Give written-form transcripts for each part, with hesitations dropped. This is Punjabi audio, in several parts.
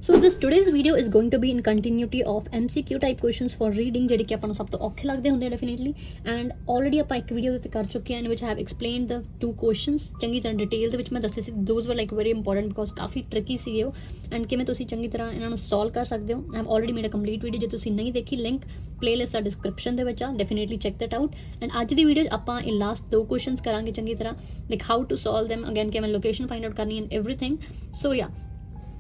So this today's video is going to be in continuity of MCQ type questions for reading ਜਿਹੜੇ ਕਿ ਆਪਾਂ ਨੂੰ ਸਭ ਤੋਂ ਔਖੇ ਲੱਗਦੇ ਹੁੰਦੇ ਡੈਫੀਨਿਟਲੀ ਐਂਡ ਆਲਰੇਡੀ ਆਪਾਂ ਇੱਕ ਵੀਡੀਓ ਦੇ ਉੱਤੇ ਕਰ ਚੁੱਕੇ ਹਾਂ in which have explained the two questions ਚੰਗੀ ਤਰ੍ਹਾਂ ਡਿਟੇਲ ਦੇ ਵਿੱਚ ਮੈਂ ਦੱਸੇ ਸੀ those were like very important because ਕਾਫੀ ਟ੍ਰਿਕੀ ਸੀਗੇ ਉਹ ਐਂਡ ਕਿਵੇਂ ਤੁਸੀਂ ਚੰਗੀ ਤਰ੍ਹਾਂ ਇਹਨਾਂ ਨੂੰ ਸੋਲਵ ਕਰ ਸਕਦੇ ਹੋ I have already made a complete video ਜੇ ਤੁਸੀਂ ਨਹੀਂ ਦੇਖੀ ਲਿੰਕ ਪਲੇਲਿਸਟ ਆ ਡਿਸਕ੍ਰਿਪਸ਼ਨ ਦੇ ਵਿੱਚ ਆ definitely check that out and ਅੱਜ ਦੀ ਵੀਡੀਓ ਆਪਾਂ ਇਹ ਲਾਸਟ ਦੋ ਕੁਐਸਚਨਸ ਕਰਾਂਗੇ ਚੰਗੀ ਤਰ੍ਹਾਂ like how to solve them again ਕਿਵੇਂ ਲੋਕੇਸ਼ਨ ਫਾਈਂਡ ਆਊਟ ਕਰਨੀ and everything so yeah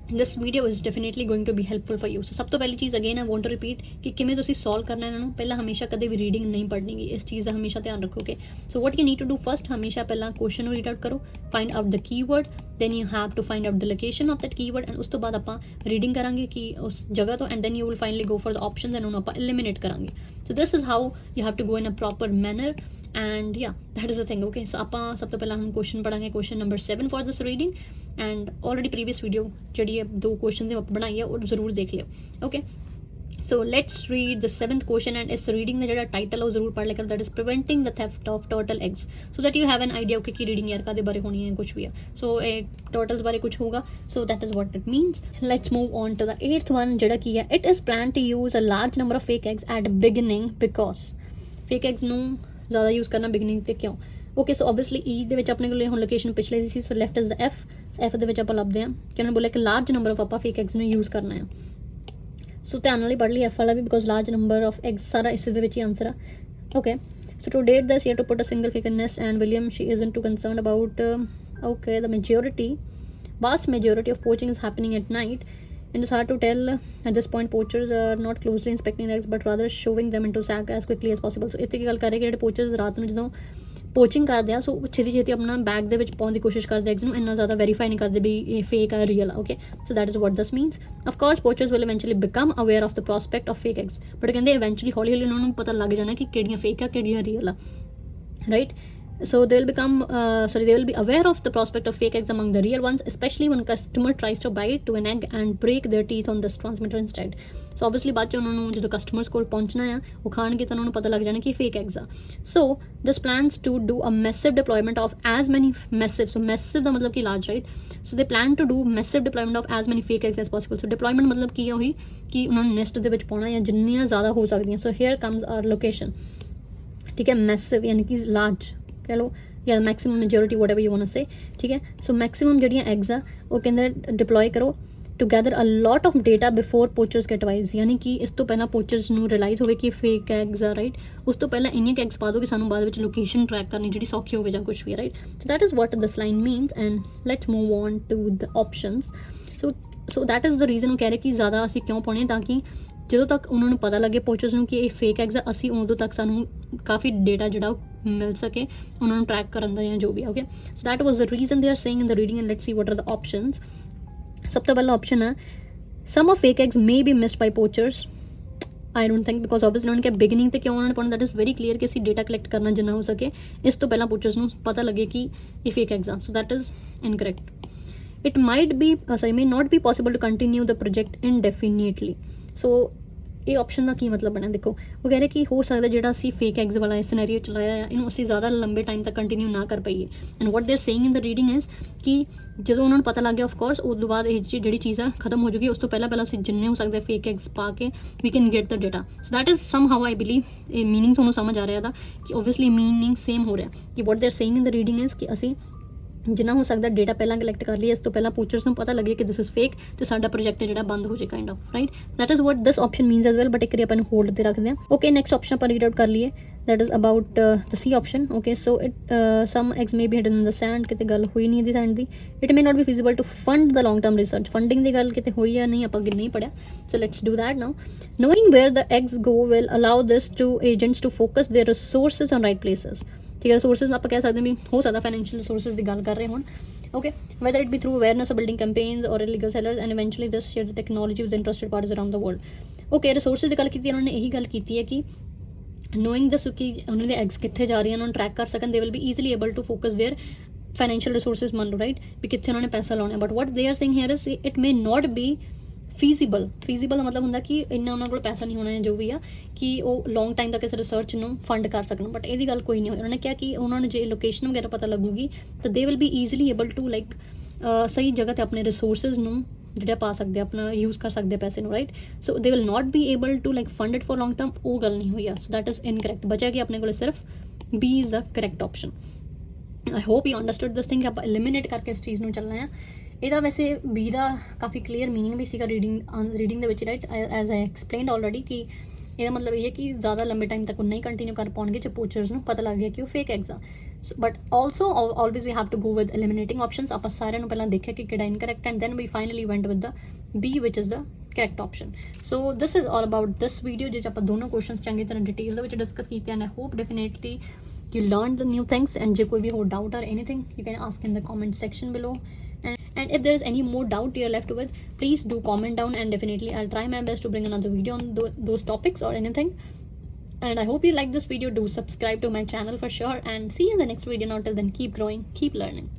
this video is definitely going to be helpful for you so ਸਭ ਤੋਂ ਪਹਿਲੀ ਚੀਜ਼ again I want to repeat ਕਿ ਕਿਵੇਂ ਤੁਸੀਂ ਸੋਲਵ ਕਰਨਾ ਇਹਨਾਂ ਨੂੰ ਪਹਿਲਾਂ ਹਮੇਸ਼ਾ ਕਦੇ ਵੀ ਰੀਡਿੰਗ ਨਹੀਂ ਪੜ੍ਹਨੀ ਗੀ ਇਸ ਚੀਜ਼ ਦਾ ਹਮੇਸ਼ਾ ਧਿਆਨ ਰੱਖੋਗੇ so what you need to do first ਹਮੇਸ਼ਾ ਪਹਿਲਾਂ ਕੁਐਸਚਨ ਨੂੰ ਰੀਡ ਆਊਟ ਕਰੋ find out the keyword then you have to find out the location of that keyword and ਉਸ ਤੋਂ ਬਾਅਦ ਆਪਾਂ ਰੀਡਿੰਗ ਕਰਾਂਗੇ ਕਿ ਉਸ ਜਗ੍ਹਾ ਤੋਂ and then you will finally go for the options and ਉਹਨੂੰ ਆਪਾਂ eliminate ਕਰਾਂਗੇ so this is how you have to go in a proper manner and yeah that is the thing okay so ਆਪਾਂ ਸਭ ਤੋਂ ਪਹਿਲਾਂ ਹੁਣ ਕੁਐਸਚਨ ਪੜਾਂਗੇ question number 7 for this reading and already previous video ਜਿਹੜੀ ਹੈ ਦੋ ਕੁਐਸਚਨਸ ਦੇ ਆਪਾਂ ਬਣਾਈ ਹੈ ਉਹ ਜ਼ਰੂਰ ਦੇਖ ਲਿਓ okay so let's read the 7th question and ਇਸ reading ਦਾ ਜਿਹੜਾ title ਉਹ ਜ਼ਰੂਰ ਪੜ੍ਹ ਲਿਆ ਕਰੋ that is preventing the theft of turtle eggs so that you have an idea okay Ki reading ਯਾਰ ਕਾਦੇ ਬਾਰੇ ਹੋਣੀ ਹੈ ਕੁਝ ਵੀ ਹੈ so ਇਹ turtles ਬਾਰੇ ਕੁਝ ਹੋਊਗਾ so that is what it means let's move on to the 8th one ਜਿਹੜਾ ਕੀ ਹੈ it is planned to use a large number of fake eggs at beginning because fake eggs ਨੂੰ ਜ਼ਿਆਦਾ ਯੂਜ਼ ਕਰਨਾ ਬਿਗਨਿੰਗ ਤੇ ਕਿਉਂ ਓਕੇ ਸੋ ਓਬਵੀਅਸਲੀ ਈ ਦੇ ਵਿੱਚ ਆਪਣੇ ਕੋਲ ਹੁਣ ਲੋਕੇਸ਼ਨ ਪਿਛਲੇ ਸੀ ਸੋ ਲੈਫਟ ਇਜ਼ ਦ ਐਫ ਦੇ ਵਿੱਚ ਆਪਾਂ ਲੱਭਦੇ ਹਾਂ ਕਿ ਉਹਨਾਂ ਬੋਲਿਆ ਕਿ ਲਾਰਜ ਨੰਬਰ ਆਫ ਆਪਾਂ ਫੇਕ ਐਗਸ ਨੂੰ ਯੂਜ਼ ਕਰਨਾ ਹੈ ਸੋ ਧਿਆਨ ਨਾਲ ਹੀ ਪੜ੍ਹ ਲਈ ਐਫ ਵਾਲਾ ਵੀ because large number of eggs ਸਾਰਾ ਇਸ ਦੇ ਵਿੱਚ ਹੀ ਆਨਸਰ ਆ okay so to date this you have to put a single fake nest and William she isn't too concerned about okay the vast majority of poaching is happening at night and it's hard to tell at this point poachers are not closely inspecting eggs but rather shoving them into sack as quickly as possible so ਇੱਥੇ ਕੀ ਗੱਲ ਕਰ ਰਹੇ ਕਿ ਜਿਹੜੇ poachers ਰਾਤ ਨੂੰ ਜਦੋਂ ਪੋਚਿੰਗ ਕਰਦੇ ਆ ਸੋ ਛੇਤੀ ਆਪਣਾ ਬੈਗ ਦੇ ਵਿੱਚ ਪਾਉਣ ਦੀ ਕੋਸ਼ਿਸ਼ ਕਰਦੇ ਐਗਸ ਨੂੰ ਇੰਨਾ ਜ਼ਿਆਦਾ ਵੈਰੀਫਾਈ ਨਹੀਂ ਕਰਦੇ ਵੀ ਇਹ ਫੇਕ ਆ ਰੀਅਲ ਆ okay so that is what this means of course poachers will eventually become aware of the prospect of fake eggs but ਕਹਿੰਦੇ ਇਵੈਂਚੁਅਲੀ ਹੌਲੀ ਉਹਨਾਂ ਨੂੰ ਪਤਾ ਲੱਗ ਜਾਣਾ ਕਿ ਕਿਹੜੀਆਂ ਫੇਕ ਆ ਕਿਹੜੀਆਂ ਰੀਅਲ ਆ right so they will be aware of the prospect of fake eggs among the real ones especially when customer tries to bite to an egg and break their teeth on this transmitter instead so obviously ਬਾਅਦ ਚ ਉਹਨਾਂ ਨੂੰ ਜਦੋਂ ਕਸਟਮਰਸ ਕੋਲ ਪਹੁੰਚਣਾ ਆ ਉਹ ਖਾਣਗੇ ਤਾਂ ਉਹਨਾਂ ਨੂੰ ਪਤਾ ਲੱਗ ਜਾਣਾ ਕਿ fake eggs ਆ so this plans to do a massive deployment of as many massive so massive ਦਾ ਮਤਲਬ ਕਿ large right so they plan to do massive deployment of as many fake eggs as possible so deployment ਮਤਲਬ ਕੀ ਆ ਉਹੀ ਕਿ ਉਹਨਾਂ ਨੂੰ ਨੈਸਟ ਦੇ ਵਿੱਚ ਪਾਉਣਾ ਜਾਂ ਜਿੰਨੀਆਂ ਜ਼ਿਆਦਾ ਹੋ ਸਕਦੀਆਂ so here comes our location ਠੀਕ ਹੈ massive ਯਾਨੀ ਕਿ large कह लो या maximum majority whatever you want to say ठीक है सो मैक्सिमम जड़ियाँ एग्स आ वो कहते डिप्लॉय करो to gather a lot of data before poachers get wise यानी कि इस तो पहला पोचर्स ਨੂੰ रियलाइज होवे कि फेक एग्स आ राइट उस तो पहला इन्ने एग्स पा दो कि सानू बाद विच लोकेशन ट्रैक करनी जिहड़ी सौखी होवे जां कुछ भी right so that is what this line means and let's move on to the options so that is the reason वो कह रहे कि ज़्यादा ਅਸੀਂ ਕਿਉਂ ਪਾਉਣੇ ਤਾਂ ਕਿ ਜਦੋਂ ਤੱਕ ਉਹਨਾਂ ਨੂੰ ਪਤਾ ਲੱਗੇ ਪੋਚਰਸ ਨੂੰ ਕਿ ਇਹ ਫੇਕ ਐਗਸ ਆ ਅਸੀਂ ਉਦੋਂ ਤੱਕ ਸਾਨੂੰ ਕਾਫੀ ਡੇਟਾ ਜਿਹੜਾ ਮਿਲ ਸਕੇ ਉਹਨਾਂ ਨੂੰ ਟਰੈਕ ਕਰਨ ਦਾ ਜਾਂ ਜੋ ਵੀ okay so that was the reason they are saying in the reading and let's see what are the options ਸਭ ਤੋਂ ਪਹਿਲਾ ਆਪਸ਼ਨ ਹੈ some of fake eggs may be missed by poachers I don't think because obviously ਉਹਨਾਂ ਨੇ ਕਿਹਾ ਬਿਗਨਿੰਗ ਤੇ ਕਿਉਂ ਉਹਨਾਂ ਨੇ ਪਾਉਣਾ that is very clear ਕਿ ਅਸੀਂ ਡੇਟਾ ਕਲੈਕਟ ਕਰਨਾ ਜਿੰਨਾ ਹੋ ਸਕੇ ਇਸ ਤੋਂ ਪਹਿਲਾਂ ਪੋਚਰਸ ਨੂੰ ਪਤਾ ਲੱਗੇ ਕਿ ਇਹ ਫੇਕ ਐਗਸ ਆ ਸੋ that is incorrect it may not be possible to continue the project indefinitely so ਇਹ ਆਪਸ਼ਨ ਦਾ ਕੀ ਮਤਲਬ ਬਣਿਆ ਦੇਖੋ ਉਹ ਕਹਿ ਰਹੇ ਕਿ ਹੋ ਸਕਦਾ ਜਿਹੜਾ ਅਸੀਂ ਫੇਕ ਐਗਸ ਵਾਲਾ ਸਿਨੈਰੀਓ ਚਲਾਇਆ ਆ ਇਹਨੂੰ ਅਸੀਂ ਜ਼ਿਆਦਾ ਲੰਬੇ ਟਾਈਮ ਤੱਕ ਕੰਟੀਨਿਊ ਨਾ ਕਰ ਪਾਈਏ and what they are saying in the reading is ਕਿ ਜਦੋਂ ਉਹਨਾਂ ਨੂੰ ਪਤਾ ਲੱਗ ਗਿਆ ਆਫ ਕੋਰਸ ਉਸ ਤੋਂ ਬਾਅਦ ਇਹ ਜਿਹੜੀ ਚੀਜ਼ ਆ ਖਤਮ ਹੋ ਜੂਗੀ ਉਸ ਤੋਂ ਪਹਿਲਾਂ ਅਸੀਂ ਜਿੰਨੇ ਹੋ ਸਕਦੇ ਫੇਕ ਐਗਸ ਪਾ ਕੇ we can get the data so that is somehow I believe ਇਹ ਮੀਨਿੰਗ ਤੁਹਾਨੂੰ ਸਮਝ ਆ ਰਿਹਾ ਇਹਦਾ ਕਿ ਓਬਵੀਅਸਲੀ ਮੀਨਿੰਗ ਸੇਮ ਹੋ ਰਿਹਾ ਕਿ what they are saying in the reading is ਕਿ ਅਸੀਂ ਜਿੰਨਾ ਹੋ ਸਕਦਾ ਡੇਟਾ ਪਹਿਲਾਂ ਕਲੈਕਟ ਕਰ ਲਈਏ ਇਸ ਤੋਂ ਪਹਿਲਾਂ ਪੋਚਰਸ ਨੂੰ ਪਤਾ ਲੱਗੇ ਕਿ ਦਿਸ ਇਜ਼ ਫੇਕ ਤੇ ਸਾਡਾ ਪ੍ਰੋਜੈਕਟ ਜਿਹੜਾ ਬੰਦ ਹੋ ਜਾਏ kind of right that is what this option means as well but ਇੱਕ ਵਾਰੀ ਆਪਾਂ ਨੂੰ ਹੋਲਡ ਤੇ ਰੱਖਦੇ ਹਾਂ ਓਕੇ ਨੈਕਸਟ ਆਪਸ਼ਨ ਆਪਾਂ ਰੀਡ ਆਊਟ ਕਰ ਲਈਏ that is about the C option okay so some eggs may be hidden in the sand ਕਿਤੇ ਗੱਲ ਹੋਈ ਨਹੀਂ ਇਹਦੀ sand the it may not be feasible to fund the long term research funding ਦੀ ਗੱਲ ਕਿਤੇ ਹੋਈ ਜਾਂ ਨਹੀਂ ਆਪਾਂ ਅੱਗੇ ਨਹੀਂ ਪੜਿਆ so let's do that now knowing where the eggs go will allow this to agents to focus their resources on right places ਠੀਕ ਹੈ resources ਆਪਾਂ ਕਹਿ ਸਕਦੇ ਹਾਂ ਵੀ ਹੋ ਸਕਦਾ financial resources ਦੀ ਗੱਲ ਕਰ ਰਹੇ ਹੋਣ okay whether it be through awareness or building campaigns or illegal sellers and eventually this share the technology with interested parties around the world okay resources ਦੀ ਗੱਲ ਕੀਤੀ ਉਹਨਾਂ ਨੇ ਇਹੀ ਗੱਲ ਕੀਤੀ ਹੈ ਕਿ knowing this ਕਿ ਉਹਨਾਂ ਦੇ ਐਗਸ ਕਿੱਥੇ ਜਾ ਰਹੀਆਂ ਉਹਨਾਂ ਨੂੰ ਟਰੈਕ ਕਰ ਸਕਣ they will be easily able to focus their financial resources ਮੰਨ ਲਓ ਰਾਈਟ ਵੀ ਕਿੱਥੇ ਉਹਨਾਂ ਨੇ ਪੈਸਾ ਲਾਉਣਾ but what they are saying here is it may not be feasible ਦਾ ਮਤਲਬ ਹੁੰਦਾ ਕਿ ਇੰਨਾ ਉਹਨਾਂ ਕੋਲ ਪੈਸਾ ਨਹੀਂ ਹੋਣਾ ਜੋ ਵੀ ਆ ਕਿ ਉਹ ਲੌਂਗ ਟਾਈਮ ਤੱਕ ਇਸ ਰਿਸਰਚ ਨੂੰ ਫੰਡ ਕਰ ਸਕਣ ਬਟ ਇਹਦੀ ਗੱਲ ਕੋਈ ਨਹੀਂ ਹੋਈ ਉਹਨਾਂ ਨੇ ਕਿਹਾ ਕਿ ਉਹਨਾਂ ਨੂੰ ਜੇ ਲੋਕੇਸ਼ਨ ਵਗੈਰਾ ਪਤਾ ਲੱਗੂਗੀ ਤਾਂ they will be easily able to like ਸਹੀ ਜਗ੍ਹਾ ਤੇ ਆਪਣੇ ਰਿਸੋਰਸਿਸ ਨੂੰ ਜਿਹੜੇ ਪਾ ਸਕਦੇ ਆ, ਆਪਣਾ ਯੂਜ਼ ਕਰ ਸਕਦੇ ਪੈਸੇ ਨੂੰ, right. So they will not be able to like fund it for long term, ਉਹ ਗੱਲ ਨਹੀਂ ਹੋਈ ਆ। So that is incorrect. ਬਚਿਆ ਕਿ ਆਪਣੇ ਕੋਲ ਸਿਰਫ B is the correct option. I hope you understood this thing. ਆਪਾਂ ਐਲੀਮੀਨੇਟ ਕਰਕੇ ਇਸ ਚੀਜ਼ ਨੂੰ ਚੱਲਣਾ ਆ। ਇਹਦਾ ਵੈਸੇ ਬੀ ਦਾ ਕਾਫੀ ਕਲੀਅਰ ਮੀਨਿੰਗ ਵੀ ਸੀਗਾ ਰੀਡਿੰਗ ਦੇ ਵਿੱਚ, right, as I explained already, ਕਿ ਇਹਦਾ ਮਤਲਬ ਇਹ ਹੈ ਕਿ ਜ਼ਿਆਦਾ ਲੰਬੇ ਟਾਈਮ ਤੱਕ ਉਹ ਨਹੀਂ ਕੰਟੀਨਿਊ ਕਰ ਪਾਉਣਗੇ ਜੇ ਪੋਚਰਸ ਨੂੰ ਪਤਾ ਲੱਗ ਗਿਆ ਕਿ ਉਹ ਫੇਕ ਐਗਸ ਆ। But also always we have to go with eliminating options. ਆਪਾਂ ਸਾਰਿਆਂ ਨੂੰ ਪਹਿਲਾਂ ਦੇਖਿਆ ਕਿ ਕਿਹੜਾ incorrect, and then we finally went with the B which is the correct option. So this is all about this video ਜਿਹਦੇ ਆਪਾਂ ਦੋਨੋਂ ਕੁਐਸਚਨਸ ਚੰਗੀ ਤਰ੍ਹਾਂ ਡਿਟੇਲ ਦੇ ਵਿੱਚ ਡਿਸਕਸ ਕੀਤੇ, and I hope definitely you learned the new things. And ਜੇ ਕੋਈ ਵੀ ਹੋਰ doubt or anything, you can ask in the comment section below. And if there is any more doubt you're left with, please do comment down, and definitely I'll try my best to bring another video on those topics or anything. And I hope you like this video. Do subscribe to my channel for sure, and see you in the next video. Now till then, keep growing, keep learning.